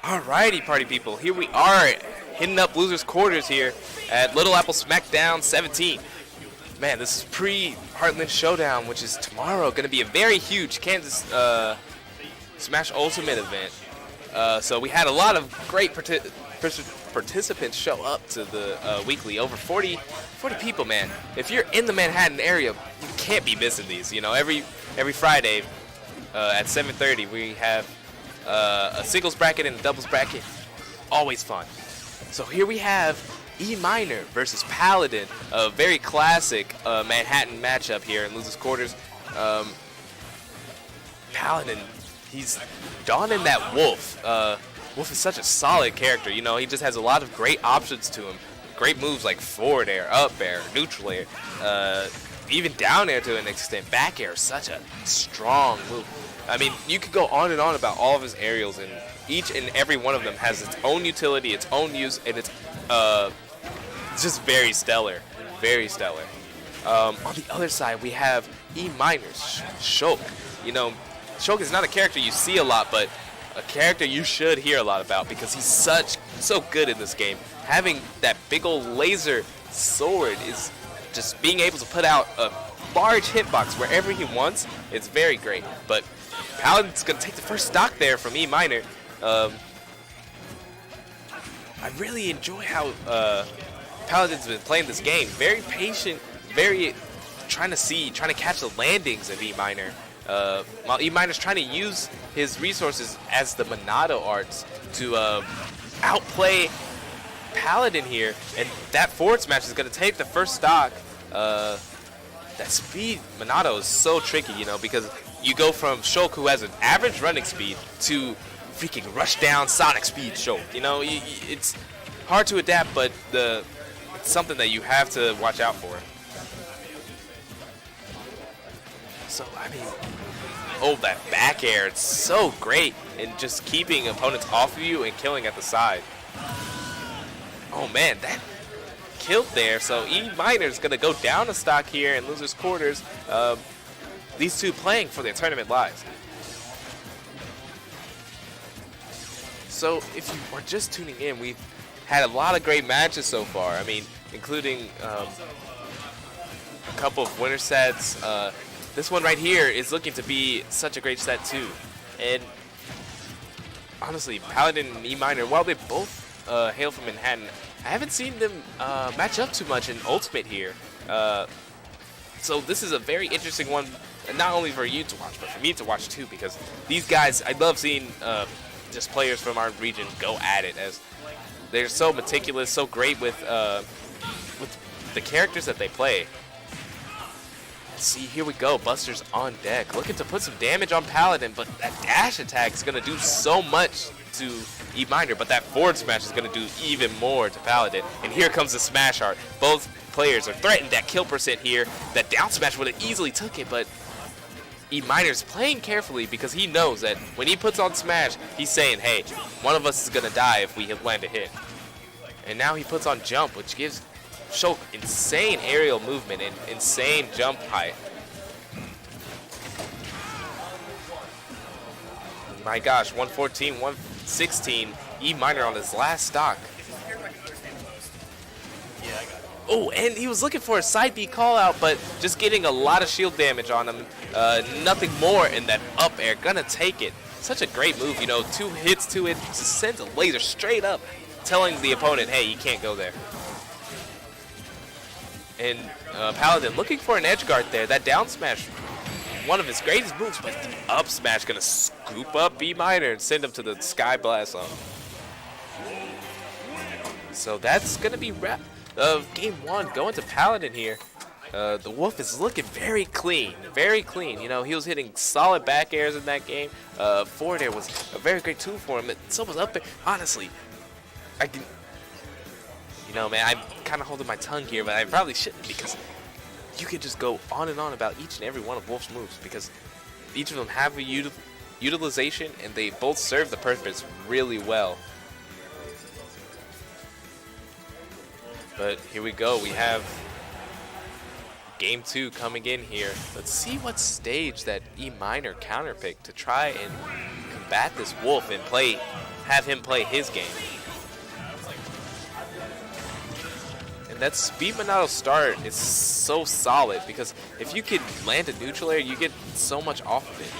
Alrighty, party people, here we are hitting up losers quarters here at Little Apple Smackdown 17. Man, this is pre-Heartland Showdown, which is tomorrow. Going to be a very huge Kansas Smash Ultimate event. So we had a lot of great participants show up to the weekly. Over 40 people, man. If you're in the Manhattan area, you can't be missing these. You know, every Friday at 7:30 we have a singles bracket and a doubles bracket. Always fun. So here we have E Minor versus Paladin, a very classic Manhattan matchup here in losers quarters. Paladin, he's donning that Wolf. Wolf is such a solid character. You know, he just has a lot of great options to him. Great moves like forward air, up air, neutral air, even down air to an extent. Back air is such a strong move. I mean, you could go on and on about all of his aerials, and each and every one of them has its own utility, its own use, and it's just very stellar, very stellar. On the other side, we have E Minor's Shulk. You know, Shulk is not a character you see a lot, but a character you should hear a lot about because he's so good in this game. Having that big old laser sword is just being able to put out a large hitbox wherever he wants. It's very great. But Paladin's gonna take the first stock there from E Minor. I really enjoy how Paladin's been playing this game. Very patient, very trying to catch the landings of E Minor. While E Minor's trying to use his resources as the Monado arts to outplay Paladin here, and that forward smash is going to take the first stock. That speed Monado is so tricky, you know, because you go from Shulk, who has an average running speed, to freaking rush down Sonic speed Shulk. You know, it's hard to adapt, but it's something that you have to watch out for. So, I mean, oh, that back air, it's so great in just keeping opponents off of you and killing at the side. Oh man, that killed there. So E Minor's gonna go down a stock here in losers quarters. These two playing for their tournament lives. So if you are just tuning in, we've had a lot of great matches so far. I mean, including a couple of winner sets. This one right here is looking to be such a great set too. And honestly, Paladin and E Minor, while they both hail from Manhattan, I haven't seen them match up too much in Ultimate here. So this is a very interesting one, not only for you to watch, but for me to watch too, because these guys, I love seeing just players from our region go at it, as they're so meticulous, so great with the characters that they play. See, here we go. Buster's on deck, looking to put some damage on Paladin, but that dash attack is going to do so much to E Minor, but that forward smash is going to do even more to Paladin. And here comes the smash art. Both players are threatened that kill percent here. That down smash would have easily took it, but E Minor's playing carefully because he knows that when he puts on smash, he's saying, hey, one of us is going to die if we land a hit. And now he puts on jump, which gives Shulk insane aerial movement and insane jump height. My gosh, 114, 116, E Minor on his last stock. Oh, and he was looking for a side B call out, but just getting a lot of shield damage on him. Nothing more in that up air. Gonna take it. Such a great move, you know, 2 hits to it, just sends a laser straight up, telling the opponent, hey, you can't go there. And Paladin looking for an edge guard there. That down smash, one of his greatest moves, but the up smash gonna scoop up E Minor and send him to the Sky Blast zone. So that's gonna be wrap of game 1 going to Paladin here. The Wolf is looking very clean, very clean. You know, he was hitting solid back airs in that game. Forward air was a very great tool for him. So was up air. Honestly, you know, man, I'm kind of holding my tongue here, but I probably shouldn't, because you could just go on and on about each and every one of Wolf's moves, because each of them have a utilization, and they both serve the purpose really well. But here we go. We have game 2 coming in here. Let's see what stage that E Minor counterpick to try and combat this Wolf and play have him play his game. And that speed Monado start is so solid because if you could land a neutral air, you get so much off of it.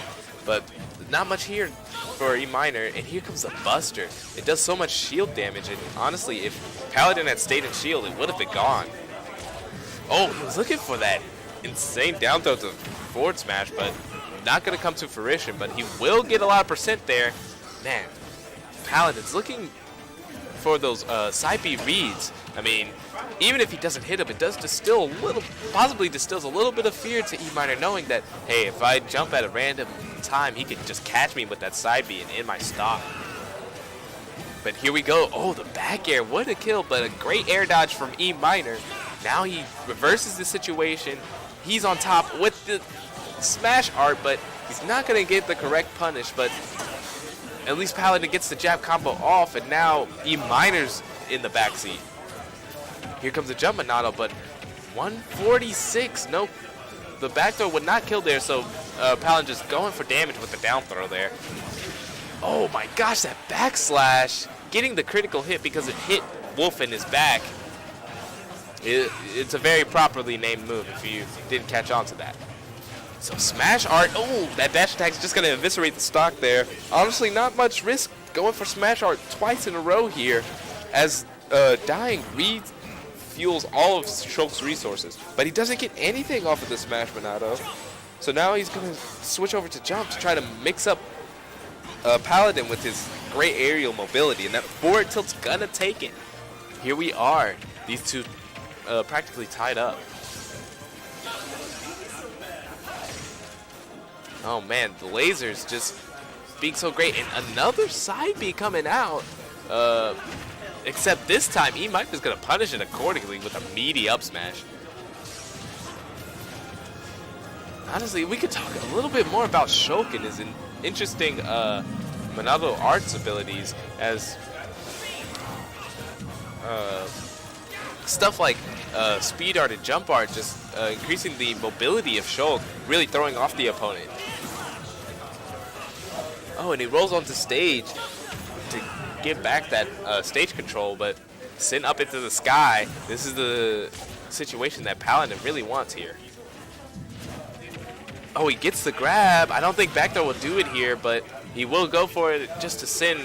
But not much here for E minor, and here comes the Buster. It does so much shield damage, and honestly, if Paladin had stayed in shield, it would have been gone. Oh, he was looking for that insane down throw to forward smash, but not going to come to fruition, but he will get a lot of percent there. Man, Paladin's looking for those side B reads. I mean, even if he doesn't hit him, it does distill a little, possibly distills a little bit of fear to E minor, knowing that, hey, if I jump at a random time, he could just catch me with that side B and end my stock. But here we go. Oh, the back air, what a kill, but a great air dodge from E minor. Now he reverses the situation. He's on top with the smash art, but he's not going to get the correct punish, but at least Paladin gets the jab combo off, and now E minor's in the backseat. Here comes the jump Monado, but 146. Nope. The back throw would not kill there, so Paladin just going for damage with the down throw there. Oh my gosh, that backslash. Getting the critical hit because it hit Wolf in his back. It's a very properly named move if you didn't catch on to that. So smash art. Oh, that dash attack is just going to eviscerate the stock there. Honestly, not much risk going for smash art twice in a row here, as dying refuels all of Shulk's resources. But he doesn't get anything off of the smash Monado. So now he's going to switch over to jump to try to mix up Paladin with his great aerial mobility. And that forward tilt's going to take it. Here we are. These two practically tied up. Oh man, the lasers just being so great, and another side B coming out. Except this time, E minor is gonna punish it accordingly with a meaty up smash. Honestly, we could talk a little bit more about Shulk and his interesting Monado arts abilities, as stuff like speed art and jump art just increasing the mobility of Shulk, really throwing off the opponent. Oh, and he rolls onto stage to give back that stage control, but sent up into the sky. This is the situation that Paladin really wants here. Oh, he gets the grab. I don't think back throw will do it here, but he will go for it just to send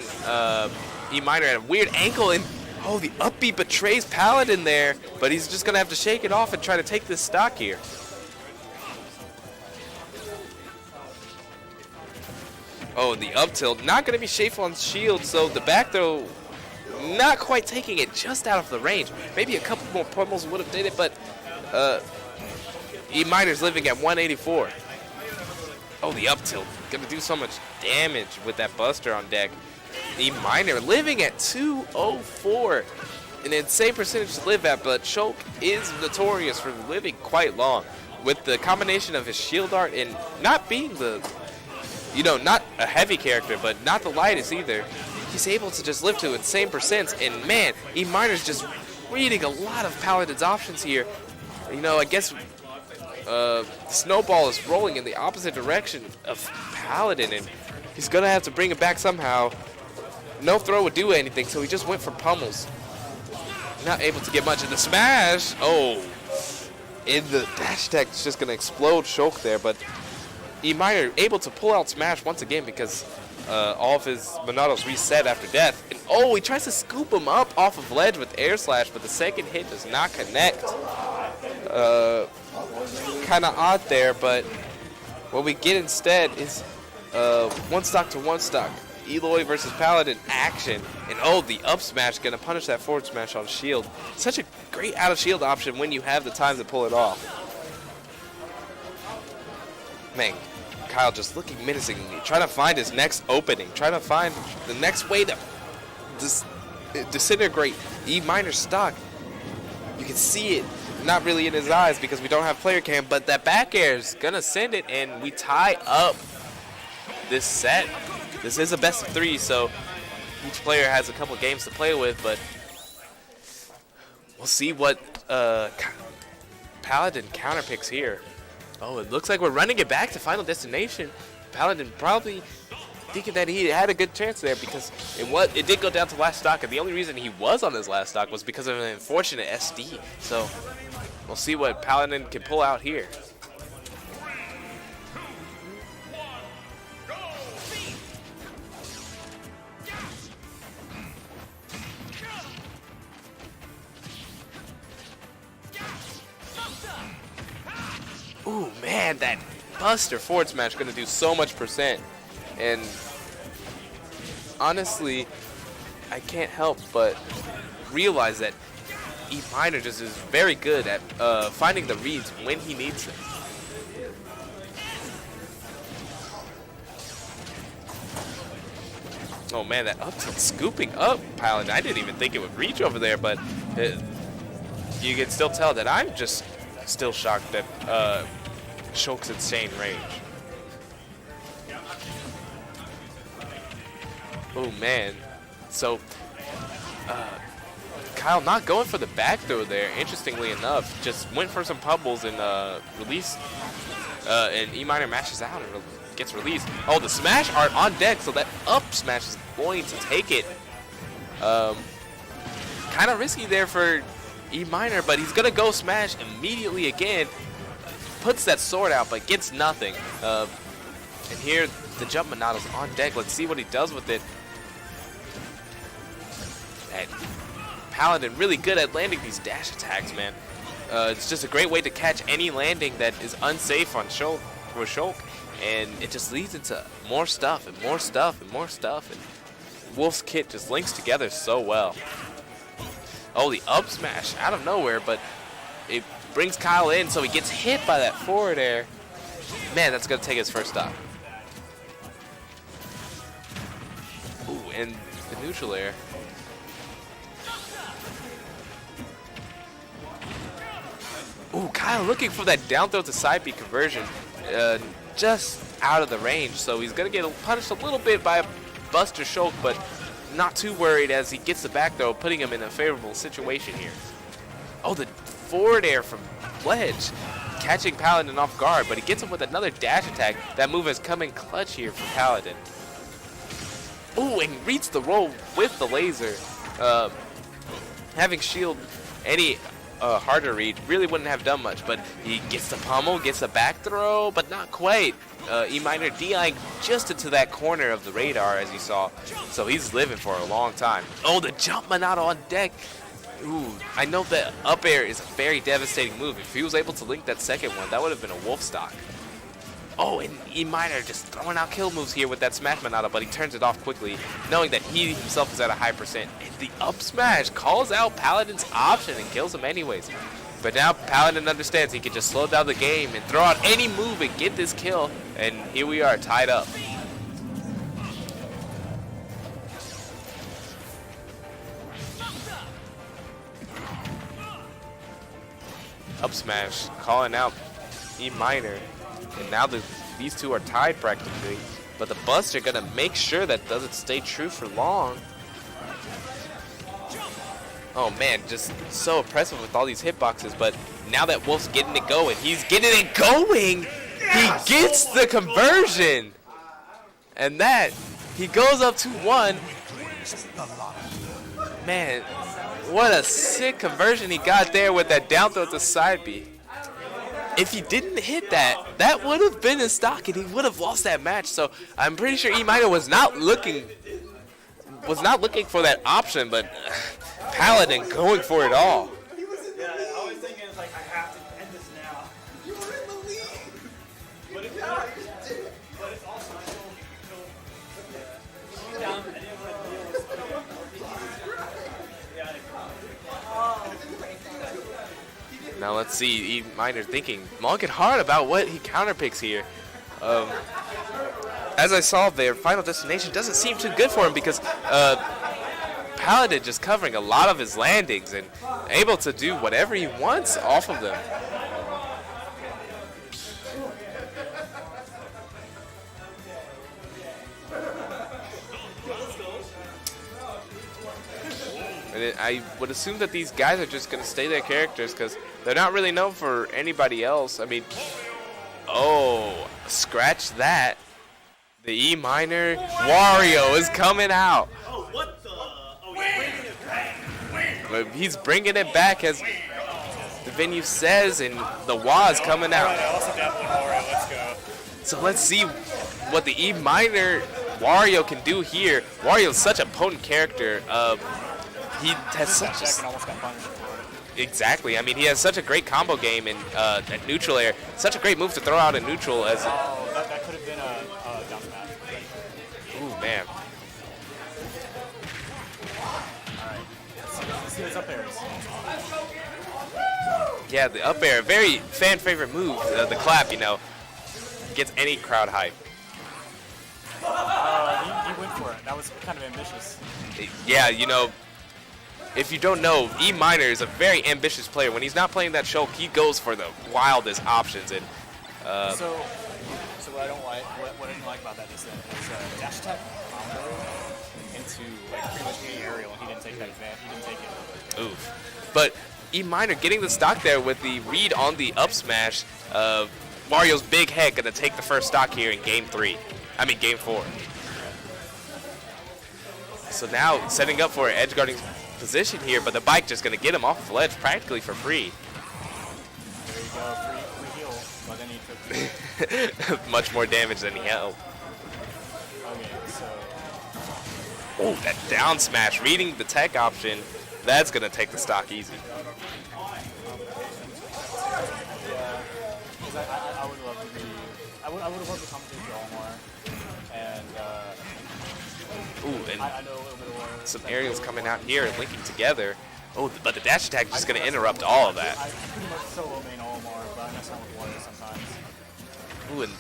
E minor at a weird ankle, and oh, the up B betrays Paladin there, but he's just going to have to shake it off and try to take this stock here. Oh, the up tilt, not going to be safe on shield, so the back throw not quite taking it, just out of the range. Maybe a couple more pummels would have did it, but E minor's living at 184. Oh, the up tilt, going to do so much damage with that Buster on deck. E minor living at 204, an insane percentage to live at, but Shulk is notorious for living quite long. With the combination of his shield art and not being the, not a heavy character, but not the lightest either, he's able to just live to insane percents, and man, E minor's just reading a lot of Paladin's options here. I guess Snowball is rolling in the opposite direction of Paladin, and he's going to have to bring it back somehow. No throw would do anything, so he just went for pummels. Not able to get much of the smash. Oh, and the dash attack is just going to explode Shulk there, but E minor able to pull out smash once again because all of his Monados reset after death. And oh, he tries to scoop him up off of ledge with air slash, but the second hit does not connect. Kind of odd there, but what we get instead is one stock to one stock. Eloy versus Paladin action, and oh, the up smash gonna punish that forward smash on shield. Such a great out of shield option when you have the time to pull it off. Man, Kyle just looking menacingly, trying to find his next opening, trying to find the next way to disintegrate E minor stock. You can see it, not really in his eyes because we don't have player cam, but that back air is gonna send it, and we tie up this set. This is a best of 3, so each player has a couple games to play with, but we'll see what Paladin counterpicks here. Oh, it looks like we're running it back to Final Destination. Paladin probably thinking that he had a good chance there because it did go down to last stock, and the only reason he was on his last stock was because of an unfortunate SD. So we'll see what Paladin can pull out here. Ooh, man, that Buster forward smash going to do so much percent. And honestly, I can't help but realize that E minor just is very good at finding the reads when he needs them. Oh man, that up tilt scooping up Paladin. I didn't even think it would reach over there, but you can still tell that I'm just still shocked at Shulk's insane range. Oh man, so Kyle not going for the back throw there, interestingly enough, just went for some pumbles and released, and E minor mashes out and gets released. Oh, the smash art on deck, so that up smash is going to take it. Kind of risky there for E minor, but he's gonna go smash immediately again. Puts that sword out, but gets nothing. And here the jump Monado's on deck. Let's see what he does with it. And Paladin really good at landing these dash attacks, man. It's just a great way to catch any landing that is unsafe on Shulk, and it just leads into more stuff and more stuff and more stuff. And Wolf's kit just links together so well. Oh, the up smash out of nowhere, but it brings Kyle in, so he gets hit by that forward air. Man, that's gonna take his first stop. Ooh, and the neutral air. Ooh, Kyle looking for that down throw to side B conversion, just out of the range. So he's gonna get punished a little bit by a Buster Shulk, but not too worried as he gets the back throw, putting him in a favorable situation here. Oh, the forward air from Ledge, catching Paladin off guard, but he gets him with another dash attack. That move has come in clutch here for Paladin. Ooh, and reads the roll with the laser. Having shield any harder read really wouldn't have done much, but he gets the pummel, gets the back throw, but not quite. E minor DIing just into that corner of the radar, as you saw, so he's living for a long time. Oh, the jump Monado on deck. Ooh, I know that up air is a very devastating move. If he was able to link that second one, that would have been a wolf stock. Oh, and E minor just throwing out kill moves here with that smash Monado, but he turns it off quickly, knowing that he himself is at a high percent. And the up smash calls out Paladin's option and kills him anyways. But now Paladin understands he can just slow down the game and throw out any move and get this kill. And here we are, tied up. Up smash, calling out E minor. And now these two are tied practically. But the Buster gonna make sure that doesn't stay true for long. Oh man, just so impressive with all these hitboxes, but now that Wolf's getting it going, he's getting it going! He gets the conversion! And that, he goes up to 1. Man, what a sick conversion he got there with that down throw to side B. If he didn't hit that, that would have been his stock and he would have lost that match. So I'm pretty sure E minor was not looking for that option, but Paladin going for it all. Yeah, I was thinking, it's like, I have to end this now. You were in the lead! But it's also down, I didn't want to deal with Now let's see, E minor thinking long and hard about what he counterpicks here. As I saw there, Final Destination doesn't seem too good for him because Paladin just covering a lot of his landings and able to do whatever he wants off of them. And I would assume that these guys are just going to stay their characters because they're not really known for anybody else. I mean, oh, scratch that. The E minor Wario is coming out. Oh, what the? Oh, he's bringing it back. But he's bringing it back as the venue says, and the Wah is coming out. I also definitely Wario. Let's go. So let's see what the E minor Wario can do here. Wario is such a potent character. He has such a, Almost got punished for it. exactly. I mean, he has such a great combo game in at neutral air. Such a great move to throw out in neutral as. Oh, that could have been a down smash. Ooh, man. Let's see what's up there. Yeah, the up air, very fan favorite move. The clap, you know, gets any crowd hype. He went for it. That was kind of ambitious. Yeah, you know, if you don't know, E minor is a very ambitious player. When he's not playing that Shulk, he goes for the wildest options. And So what I don't like, what I didn't like about that just then is dash attack combo into like pretty much any aerial, and he didn't take that advantage. He didn't take it. oof. But E minor getting the stock there with the read on the up smash. Mario's big head gonna take the first stock here in game 4. So now setting up for an edge guarding position here, but the bike just gonna get him off the ledge practically for free. There you go, free heal, but then he took. Much more damage than he held. Okay, so Oh, that down smash, reading the tech option, that's gonna take the stock easy. yeah, because I would love to be. I would have loved to commentate draw more, and Ooh, and I know a little bit more. some aerials coming out here and linking together. Oh, but the dash attack is just going to interrupt all of that. I pretty much solo main Olimar, but I mess around with Wario sometimes. Ooh, and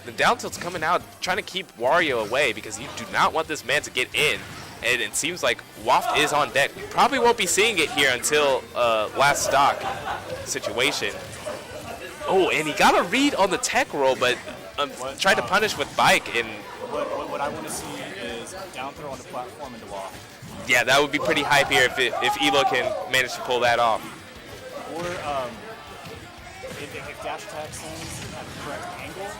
the down tilt's coming out, trying to keep Wario away because you do not want this man to get in. And it seems like Waft is on deck. We probably won't be seeing it here until last stock situation. Oh, and he got a read on the tech roll, but tried to punish with bike. And What I want to see is down throw on the platform into wall. yeah, that would be pretty hype here if Elo can manage to pull that off. Or if dash attack sends at the correct angle,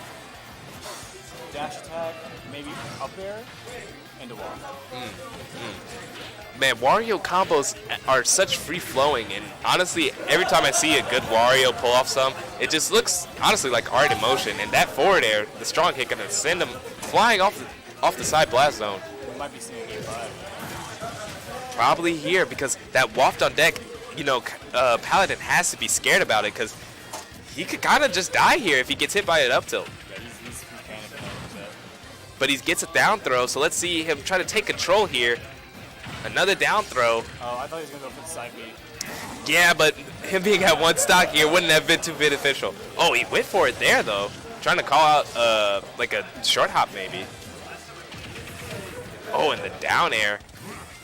dash attack maybe up there into wall. Man, Wario combos are such free-flowing, and honestly, every time I see a good Wario pull off some, it just looks, honestly, like art in motion. And that forward air, the strong hit, gonna send him flying off the side blast zone. We might be seeing game 5. Probably here, because that waft on deck, you know, Paladin has to be scared about it, because he could kind of just die here if he gets hit by an up tilt. Yeah, he's panicking a little bit. But he gets a down throw, so let's see him try to take control here. Another down throw. Oh, I thought he was gonna go for the side B. Yeah, but him being at one stock here wouldn't have been too beneficial. Oh, he went for it there, though. Trying to call out like a short hop, maybe. Oh, and the down air.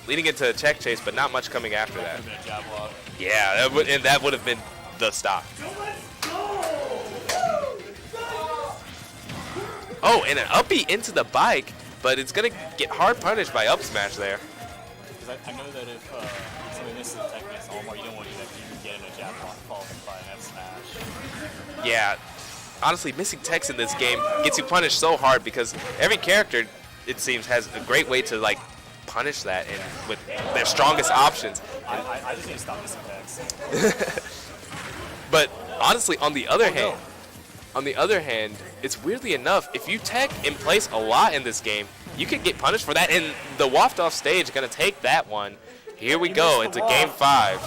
Leading into a check chase, but not much coming after that. Could have been a jab lock. Yeah, that would have been the stock. Oh, and an uppy into the bike, but it's going to get hard punished by up smash there. Because I know that if somebody misses the tech against Olimar, you don't want to do that because you can get in a jab lock followed by an F smash. Yeah, honestly, missing techs in this game gets you punished so hard because every character, it seems, has a great way to like punish that and with their strongest options. I just need to stop missing techs. But honestly, on the other hand, it's weirdly enough, if you tech in place a lot in this game, you can get punished for that. And the waft off stage is gonna take that one. Here we go. It's a game 5.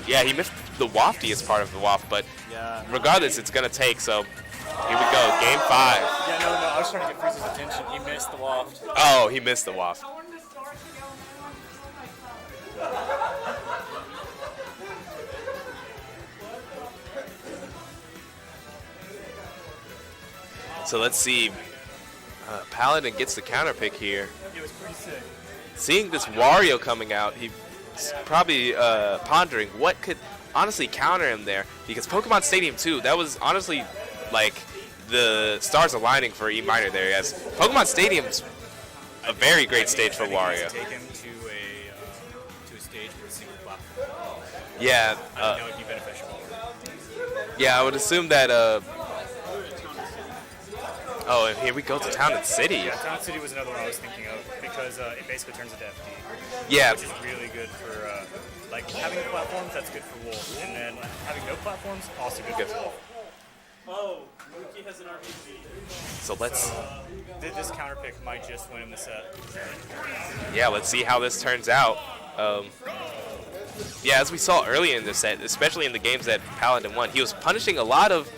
Yeah, he missed the waftiest part of the waft, but Yeah. regardless, it's gonna take. So here we go, game 5. Yeah, no, I was trying to get Freeze's attention. He missed the waft. Oh, he missed the waft. So let's see. Paladin gets the counter pick here. It was pretty sick. Seeing this Wario coming out, he's probably pondering what could honestly counter him there. Because Pokemon Stadium 2, that was honestly like the stars aligning for E minor there. As Pokemon Stadium's a very great stage for Wario. Take him to a stage with a single platform. Yeah, I think that would be beneficial. yeah, I would assume that Oh, and here we go to Town and City. Yeah, Town City was another one I was thinking of because it basically turns into FD. Yeah. Which is really good for, like, having platforms, that's good for Wolf. And then having no platforms, also good for Wolf. Oh, Mookie has an RPG. So let's... This counter pick might just win him the set. Yeah, let's see how this turns out. Yeah, as we saw earlier in the set, especially in the games that Paladin won, he was punishing a lot of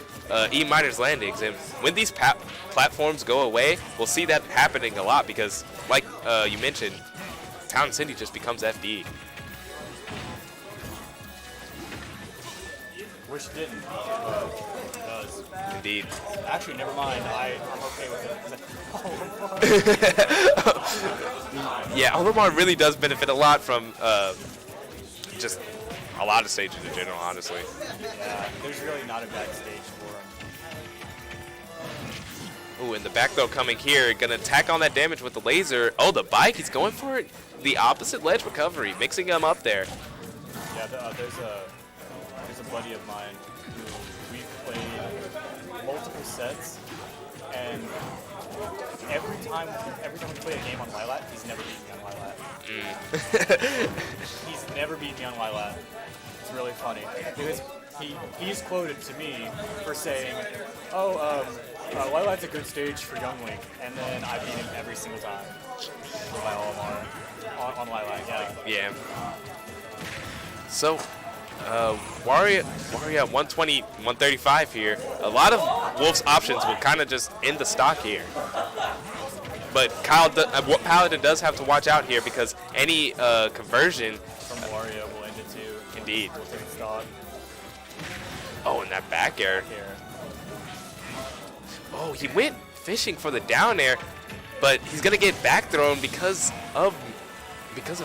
E Minor's landings, and when these platforms go away, we'll see that happening a lot because, like you mentioned, Town City just becomes FD. Wish it didn't, but it does. Indeed. Actually, never mind. I'm okay with it. Yeah, Olimar really does benefit a lot from just a lot of stages in general, honestly. Yeah, there's really not a bad stage for him. Ooh, and the back throw coming here, gonna tack on that damage with the laser. Oh, the bike, he's going for it. The opposite ledge recovery, mixing him up there. Yeah, there's a buddy of mine who we've played multiple sets, and every time we play a game on Lilat, he's never beaten me on Lilat. He's never beaten me on Lilat. It's really funny because he's quoted to me for saying, "Oh, Lilat's a good stage for Young Link," and then I beat him every single time with my Olimar on Lilat. Yeah. Yeah. So, Wario at 120, 135 here. A lot of Wolf's options will kind of just end the stock here. But Paladin does have to watch out here because any conversion From Wario will end it too. Indeed. Will take stock. Oh, and that back air. Here. Oh, he went fishing for the down air, but he's gonna get back thrown because of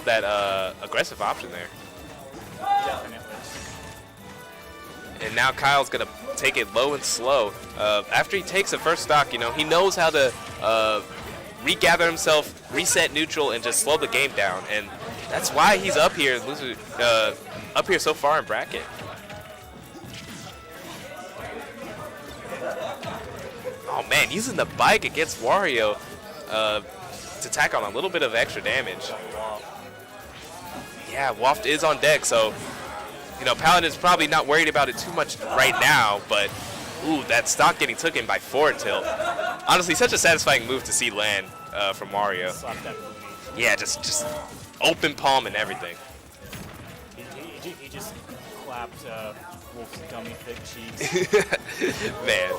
that aggressive option there. Definitely. And now Kyle's gonna take it low and slow. After he takes the first stock, you know, he knows how to regather himself, reset neutral, and just slow the game down. And that's why he's up here so far in bracket. Oh man, using the bike against Wario to tack on a little bit of extra damage. Yeah, Waft is on deck, so you know, Paladin's probably not worried about it too much right now, but ooh, that stock getting taken by forward tilt. Honestly, such a satisfying move to see land from Wario. Slap that booty. Yeah, just open palm and everything. He just clapped Wolf's dummy thick cheeks. Man.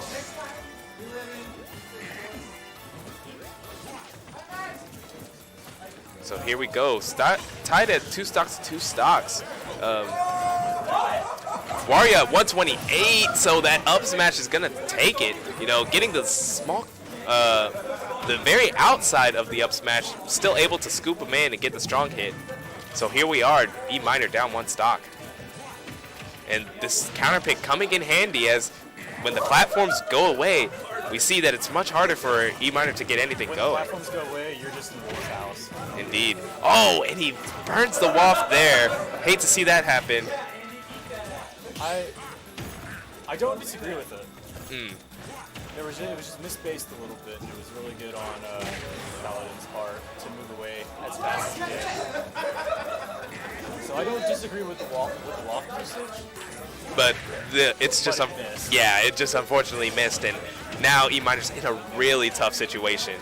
So here we go, tied at 2 stocks to 2 stocks. Wario at 128, so that up smash is gonna take it. You know, getting the the very outside of the up smash, still able to scoop him in and get the strong hit. So here we are, E minor down 1 stock. And this counter pick coming in handy as when the platforms go away, we see that it's much harder for E minor to get anything When going. the platforms go away, you're just in Wolf's house. Indeed. Oh, and he burns the waft there. Hate to see that happen. I don't disagree with it. Hmm. It was just misspaced a little bit, and it was really good on Paladin's part to move away as fast as he did. So I don't disagree with the waft usage. But it's just But it missed. yeah, it just unfortunately missed, and now E minor's in a really tough situation.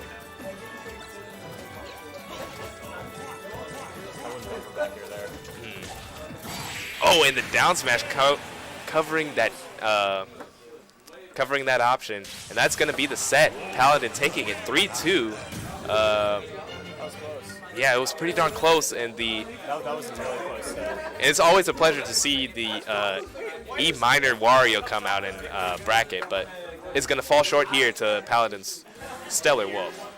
I wouldn't go for back here there. Oh, and the down smash covering that option, and that's gonna be the set. Paladin taking it 3-2. That was close. Yeah, it was pretty darn close, and That was a really close set. it's always a pleasure to see the E minor Wario come out and bracket, but it's gonna fall short here to Paladin's stellar Wolf.